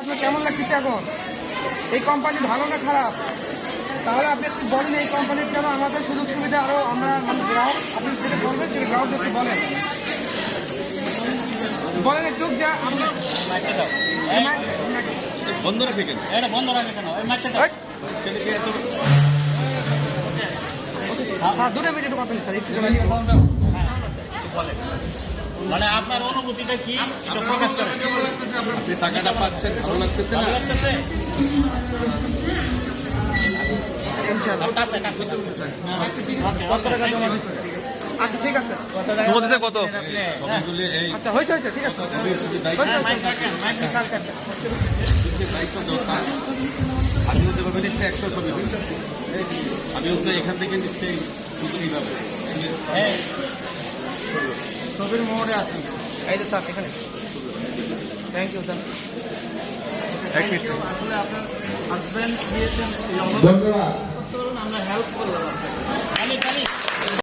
আপনার কেমন লাগতেছে এখন? এই কোম্পানি ভালো না খারাপ? তাহলে আপনি একটু বলেন এই কোম্পানির জন্য আমাদের সুযোগ সুবিধা আরো আমরা মানে গ্রাহক আপনি যেটা বলবেন সেই গ্রাহক একটু বলেন বলেন একটু যে আপনি বন্ধ রাখে কেন? এটা বন্ধ রাখে কেন? এই মাইকটা দাও। ছেলেকে এত দূরে মিনিট কথা নেই স্যার একটু বলে। মানে আপনার অনুভূতিটা কি এটা প্রকাশ করেন। আপনি টাকাটা পাচ্ছেন, ভালো লাগতেছে না? ভালো লাগতেছে? ইনশাআল্লাহ। কাছে কাছে কত টাকা জমা দিচ্ছেন? আচ্ছা ঠিক আছে জমা দিছে কত? সবগুলি এই আচ্ছা হয়েছে ঠিক আছে যদি দায়িত্ব দায়িত্ব দরকার। আমিও যেভাবে নিচ্ছে একটা ছবি ঠিক আছে, আমিও তো এখান থেকে নিচ্ছি এইভাবে। ছবির মোড়ে আসেন এই যে স্যার এখানে থ্যাংক ইউ স্যার এক মিনিট আসলে আপনার হাজব্যান্ড দিয়েছেন আমরা হেল্প করলাম খালি